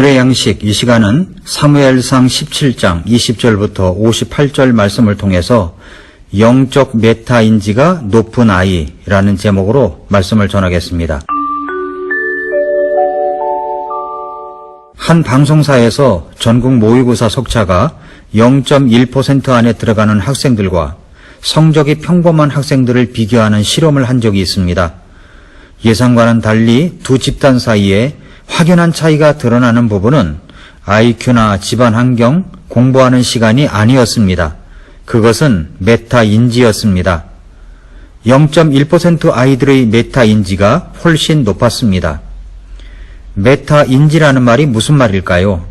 오늘의 양식 이 시간은 사무엘상 17장 20절부터 58절 말씀을 통해서 영적 메타인지가 높은 아이라는 제목으로 말씀을 전하겠습니다. 한 방송사에서 전국 모의고사 석차가 0.1% 안에 들어가는 학생들과 성적이 평범한 학생들을 비교하는 실험을 한 적이 있습니다. 예상과는 달리 두 집단 사이에 확연한 차이가 드러나는 부분은 IQ나 집안 환경, 공부하는 시간이 아니었습니다. 그것은 메타인지였습니다. 0.1% 아이들의 메타인지가 훨씬 높았습니다. 메타인지라는 말이 무슨 말일까요?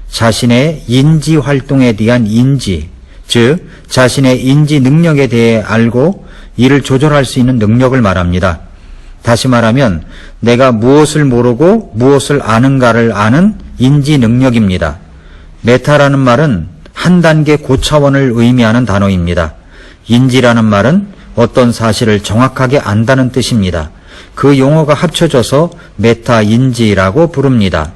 자신의 인지 활동에 대한 인지, 즉 자신의 인지 능력에 대해 알고 이를 조절할 수 있는 능력을 말합니다. 다시 말하면 내가 무엇을 모르고 무엇을 아는가를 아는 인지 능력입니다. 메타라는 말은 한 단계 고차원을 의미하는 단어입니다. 인지라는 말은 어떤 사실을 정확하게 안다는 뜻입니다. 그 용어가 합쳐져서 메타인지라고 부릅니다.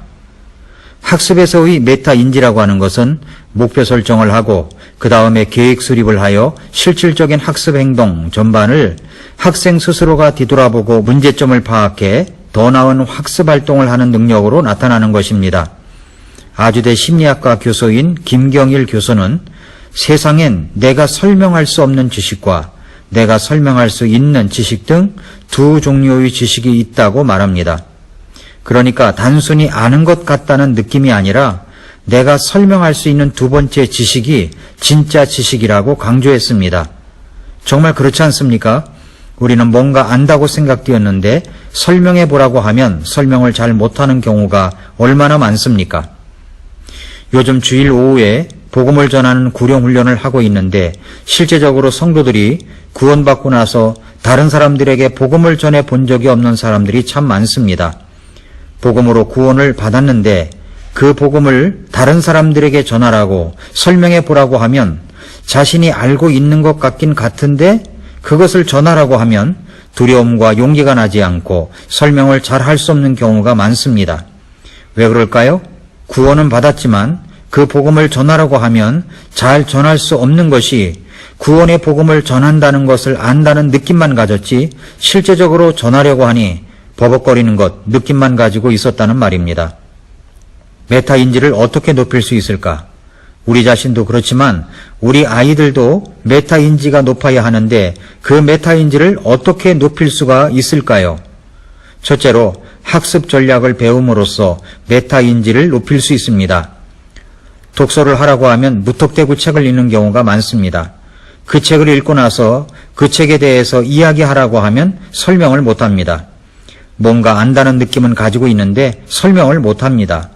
학습에서의 메타인지라고 하는 것은 목표 설정을 하고 그 다음에 계획 수립을 하여 실질적인 학습 행동 전반을 학생 스스로가 뒤돌아보고 문제점을 파악해 더 나은 학습 활동을 하는 능력으로 나타나는 것입니다. 아주대 심리학과 교수인 김경일 교수는 세상엔 내가 설명할 수 없는 지식과 내가 설명할 수 있는 지식 등 두 종류의 지식이 있다고 말합니다. 그러니까 단순히 아는 것 같다는 느낌이 아니라 내가 설명할 수 있는 두 번째 지식이 진짜 지식이라고 강조했습니다. 정말 그렇지 않습니까? 우리는 뭔가 안다고 생각되었는데 설명해 보라고 하면 설명을 잘 못하는 경우가 얼마나 많습니까? 요즘 주일 오후에 복음을 전하는 구령훈련을 하고 있는데 실제적으로 성도들이 구원받고 나서 다른 사람들에게 복음을 전해 본 적이 없는 사람들이 참 많습니다. 복음으로 구원을 받았는데 그 복음을 다른 사람들에게 전하라고 설명해 보라고 하면 자신이 알고 있는 것 같긴 같은데 그것을 전하라고 하면 두려움과 용기가 나지 않고 설명을 잘 할 수 없는 경우가 많습니다. 왜 그럴까요? 구원은 받았지만 그 복음을 전하라고 하면 잘 전할 수 없는 것이 구원의 복음을 전한다는 것을 안다는 느낌만 가졌지 실제적으로 전하려고 하니 버벅거리는 것, 느낌만 가지고 있었다는 말입니다. 메타인지를 어떻게 높일 수 있을까? 우리 자신도 그렇지만 우리 아이들도 메타인지가 높아야 하는데 그 메타인지를 어떻게 높일 수가 있을까요? 첫째로 학습 전략을 배움으로써 메타인지를 높일 수 있습니다. 독서를 하라고 하면 무턱대고 책을 읽는 경우가 많습니다. 그 책을 읽고 나서 그 책에 대해서 이야기하라고 하면 설명을 못합니다. 뭔가 안다는 느낌은 가지고 있는데 설명을 못합니다.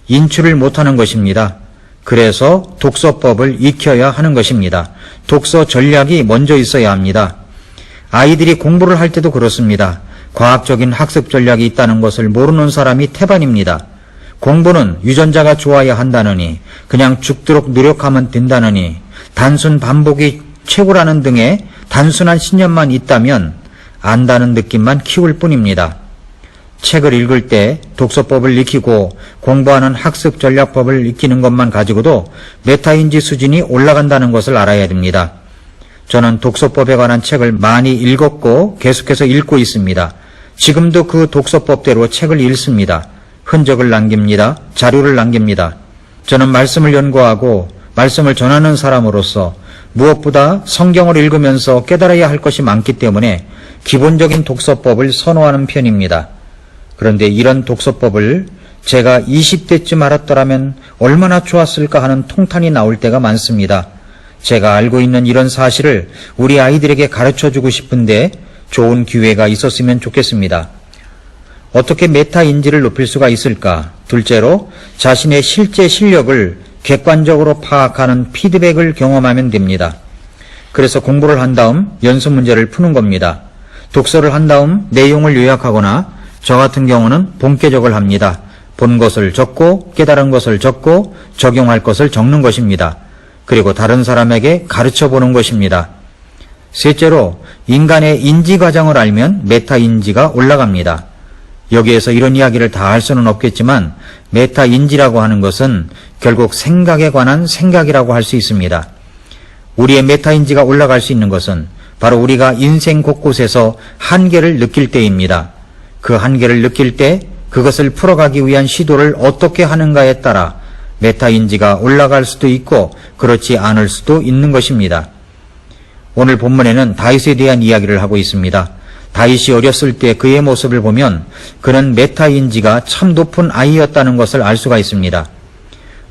인출을 못하는 것입니다. 그래서 독서법을 익혀야 하는 것입니다. 독서 전략이 먼저 있어야 합니다. 아이들이 공부를 할 때도 그렇습니다. 과학적인 학습 전략이 있다는 것을 모르는 사람이 태반입니다. 공부는 유전자가 좋아야 한다느니 그냥 죽도록 노력하면 된다느니 단순 반복이 최고라는 등의 단순한 신념만 있다면 안다는 느낌만 키울 뿐입니다. 책을 읽을 때 독서법을 익히고 공부하는 학습 전략법을 익히는 것만 가지고도 메타인지 수준이 올라간다는 것을 알아야 됩니다. 저는 독서법에 관한 책을 많이 읽었고 계속해서 읽고 있습니다. 지금도 그 독서법대로 책을 읽습니다. 흔적을 남깁니다. 자료를 남깁니다. 저는 말씀을 연구하고 말씀을 전하는 사람으로서 무엇보다 성경을 읽으면서 깨달아야 할 것이 많기 때문에 기본적인 독서법을 선호하는 편입니다. 그런데 이런 독서법을 제가 20대쯤 알았더라면 얼마나 좋았을까 하는 통탄이 나올 때가 많습니다. 제가 알고 있는 이런 사실을 우리 아이들에게 가르쳐주고 싶은데 좋은 기회가 있었으면 좋겠습니다. 어떻게 메타인지를 높일 수가 있을까? 둘째로 자신의 실제 실력을 객관적으로 파악하는 피드백을 경험하면 됩니다. 그래서 공부를 한 다음 연습 문제를 푸는 겁니다. 독서를 한 다음 내용을 요약하거나 저 같은 경우는 본께적을 합니다. 본 것을 적고 깨달은 것을 적고 적용할 것을 적는 것입니다. 그리고 다른 사람에게 가르쳐보는 것입니다. 셋째로 인간의 인지 과정을 알면 메타인지가 올라갑니다. 여기에서 이런 이야기를 다 할 수는 없겠지만 메타인지라고 하는 것은 결국 생각에 관한 생각이라고 할 수 있습니다. 우리의 메타인지가 올라갈 수 있는 것은 바로 우리가 인생 곳곳에서 한계를 느낄 때입니다. 그 한계를 느낄 때 그것을 풀어가기 위한 시도를 어떻게 하는가에 따라 메타인지가 올라갈 수도 있고 그렇지 않을 수도 있는 것입니다. 오늘 본문에는 다윗에 대한 이야기를 하고 있습니다. 다윗이 어렸을 때 그의 모습을 보면 그는 메타인지가 참 높은 아이였다는 것을 알 수가 있습니다.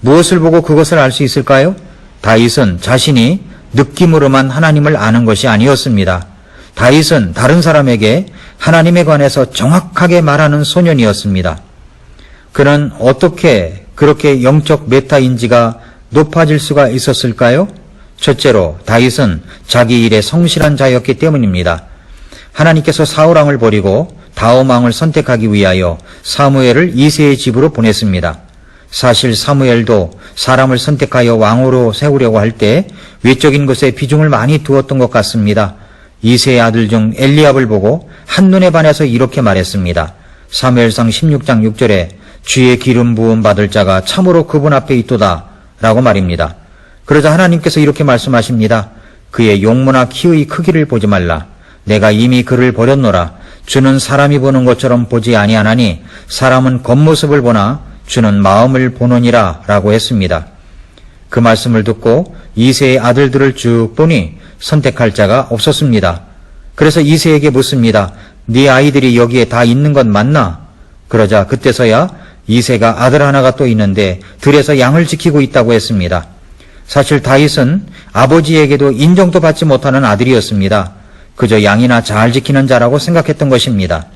무엇을 보고 그것을 알 수 있을까요? 다윗은 자신이 느낌으로만 하나님을 아는 것이 아니었습니다. 다윗은 다른 사람에게 하나님에 관해서 정확하게 말하는 소년이었습니다. 그는 어떻게 그렇게 영적 메타인지가 높아질 수가 있었을까요? 첫째로 다윗은 자기 일에 성실한 자였기 때문입니다. 하나님께서 사울왕을 버리고 다윗왕을 선택하기 위하여 사무엘을 이새의 집으로 보냈습니다. 사실 사무엘도 사람을 선택하여 왕으로 세우려고 할 때 외적인 것에 비중을 많이 두었던 것 같습니다. 이새의 아들 중 엘리압을 보고 한눈에 반해서 이렇게 말했습니다. 사무엘상 16장 6절에 주의 기름 부음 받을 자가 참으로 그분 앞에 있도다 라고 말입니다. 그러자 하나님께서 이렇게 말씀하십니다. 그의 용모나 키의 크기를 보지 말라. 내가 이미 그를 버렸노라. 주는 사람이 보는 것처럼 보지 아니하나니 사람은 겉모습을 보나 주는 마음을 보느니라 라고 했습니다. 그 말씀을 듣고 이새의 아들들을 쭉 보니 선택할 자가 없었습니다. 그래서 이새에게 묻습니다. 네 아이들이 여기에 다 있는 건 맞나? 그러자 그때서야 이새가 아들 하나가 또 있는데 들에서 양을 지키고 있다고 했습니다. 사실 다윗은 아버지에게도 인정도 받지 못하는 아들이었습니다. 그저 양이나 잘 지키는 자라고 생각했던 것입니다.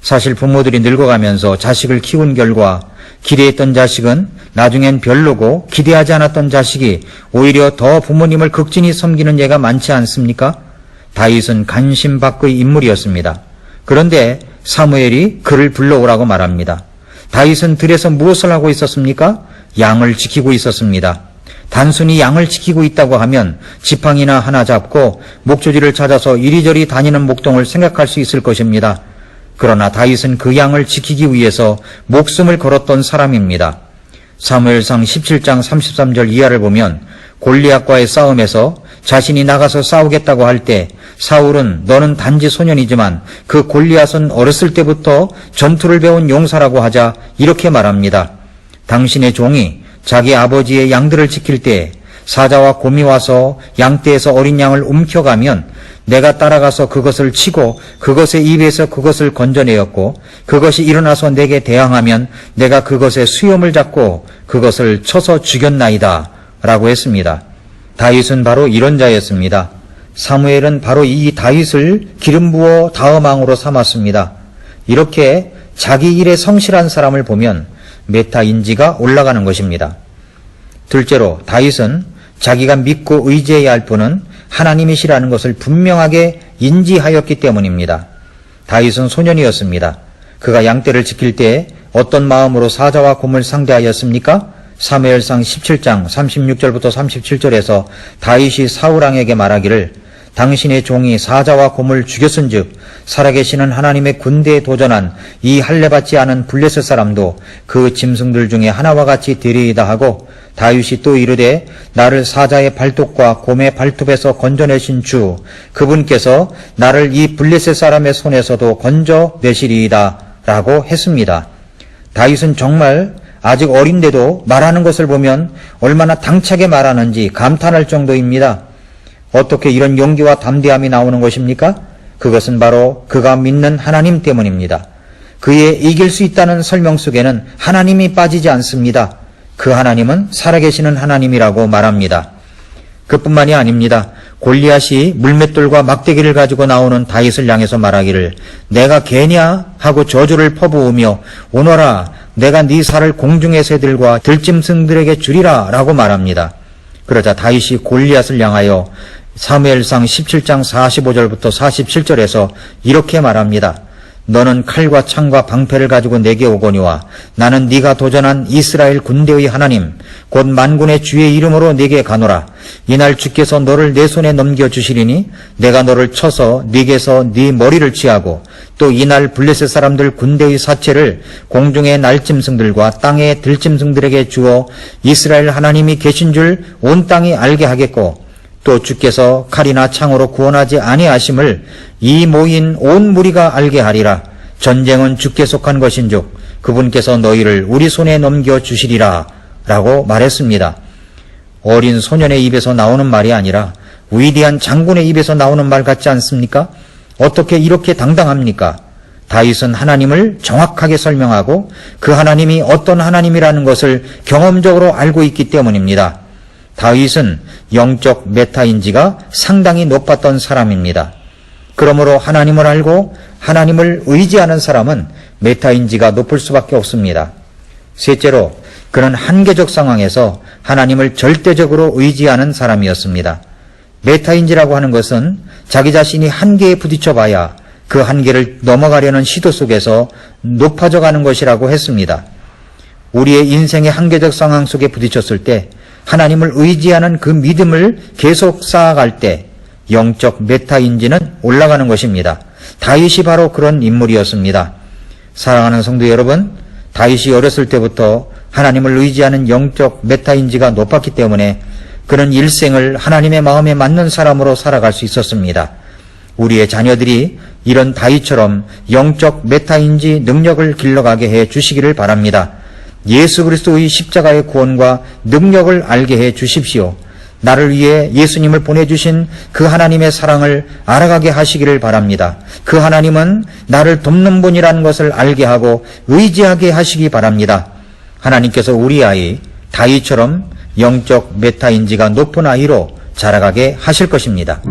사실 부모들이 늙어가면서 자식을 키운 결과 기대했던 자식은 나중엔 별로고 기대하지 않았던 자식이 오히려 더 부모님을 극진히 섬기는 예가 많지 않습니까? 다윗은 간신 밖의 인물이었습니다. 그런데 사무엘이 그를 불러오라고 말합니다. 다윗은 들에서 무엇을 하고 있었습니까? 양을 지키고 있었습니다. 단순히 양을 지키고 있다고 하면 지팡이나 하나 잡고 목조지를 찾아서 이리저리 다니는 목동을 생각할 수 있을 것입니다. 그러나 다윗은 그 양을 지키기 위해서 목숨을 걸었던 사람입니다. 사무엘상 17장 33절 이하를 보면 골리앗과의 싸움에서 자신이 나가서 싸우겠다고 할 때 사울은 너는 단지 소년이지만 그 골리앗은 어렸을 때부터 전투를 배운 용사라고 하자 이렇게 말합니다. 당신의 종이 자기 아버지의 양들을 지킬 때 사자와 곰이 와서 양떼에서 어린 양을 움켜가면 내가 따라가서 그것을 치고 그것의 입에서 그것을 건져내었고 그것이 일어나서 내게 대항하면 내가 그것의 수염을 잡고 그것을 쳐서 죽였나이다 라고 했습니다. 다윗은 바로 이런 자였습니다. 사무엘은 바로 이 다윗을 기름 부어 다음왕으로 삼았습니다. 이렇게 자기 일에 성실한 사람을 보면 메타인지가 올라가는 것입니다. 둘째로 다윗은 자기가 믿고 의지해야 할 분은 하나님이시라는 것을 분명하게 인지하였기 때문입니다. 다윗은 소년이었습니다. 그가 양떼를 지킬 때 어떤 마음으로 사자와 곰을 상대하였습니까? 사무엘상 17장 36절부터 37절에서 다윗이 사울왕에게 말하기를 당신의 종이 사자와 곰을 죽였은즉 살아계시는 하나님의 군대에 도전한 이 할례받지 않은 블레셋 사람도 그 짐승들 중에 하나와 같이 되리이다 하고 다윗이 또 이르되 나를 사자의 발톱과 곰의 발톱에서 건져내신 주 그분께서 나를 이 블레셋 사람의 손에서도 건져내시리이다 라고 했습니다. 다윗은 정말 아직 어린데도 말하는 것을 보면 얼마나 당차게 말하는지 감탄할 정도입니다. 어떻게 이런 용기와 담대함이 나오는 것입니까? 그것은 바로 그가 믿는 하나님 때문입니다. 그의 이길 수 있다는 설명 속에는 하나님이 빠지지 않습니다. 그 하나님은 살아계시는 하나님이라고 말합니다. 그뿐만이 아닙니다. 골리앗이 물맷돌과 막대기를 가지고 나오는 다윗을 향해서 말하기를 내가 개냐 하고 저주를 퍼부으며 오너라 내가 네 살을 공중의 새들과 들짐승들에게 주리라 라고 말합니다. 그러자 다윗이 골리앗을 향하여 사무엘상 17장 45절부터 47절에서 이렇게 말합니다. 너는 칼과 창과 방패를 가지고 내게 오거니와 나는 네가 도전한 이스라엘 군대의 하나님 곧 만군의 주의 이름으로 네게 가노라. 이날 주께서 너를 내 손에 넘겨주시리니 내가 너를 쳐서 네게서 네 머리를 취하고 또 이날 블레셋 사람들 군대의 사체를 공중의 날짐승들과 땅의 들짐승들에게 주어 이스라엘 하나님이 계신 줄 온 땅이 알게 하겠고, 또 주께서 칼이나 창으로 구원하지 아니하심을 이 모인 온 무리가 알게 하리라. 전쟁은 주께 속한 것인즉 그분께서 너희를 우리 손에 넘겨주시리라 라고 말했습니다. 어린 소년의 입에서 나오는 말이 아니라 위대한 장군의 입에서 나오는 말 같지 않습니까? 어떻게 이렇게 당당합니까? 다윗은 하나님을 정확하게 설명하고 그 하나님이 어떤 하나님이라는 것을 경험적으로 알고 있기 때문입니다. 다윗은 영적 메타인지가 상당히 높았던 사람입니다. 그러므로 하나님을 알고 하나님을 의지하는 사람은 메타인지가 높을 수밖에 없습니다. 셋째로, 그는 한계적 상황에서 하나님을 절대적으로 의지하는 사람이었습니다. 메타인지라고 하는 것은 자기 자신이 한계에 부딪혀 봐야 그 한계를 넘어가려는 시도 속에서 높아져 가는 것이라고 했습니다. 우리의 인생의 한계적 상황 속에 부딪혔을 때 하나님을 의지하는 그 믿음을 계속 쌓아갈 때 영적 메타인지는 올라가는 것입니다. 다윗이 바로 그런 인물이었습니다. 사랑하는 성도 여러분, 다윗이 어렸을 때부터 하나님을 의지하는 영적 메타인지가 높았기 때문에 그는 일생을 하나님의 마음에 맞는 사람으로 살아갈 수 있었습니다. 우리의 자녀들이 이런 다윗처럼 영적 메타인지 능력을 길러가게 해 주시기를 바랍니다. 예수 그리스도의 십자가의 구원과 능력을 알게 해 주십시오. 나를 위해 예수님을 보내주신 그 하나님의 사랑을 알아가게 하시기를 바랍니다. 그 하나님은 나를 돕는 분이라는 것을 알게 하고 의지하게 하시기 바랍니다. 하나님께서 우리 아이 다윗처럼 영적 메타인지가 높은 아이로 자라가게 하실 것입니다.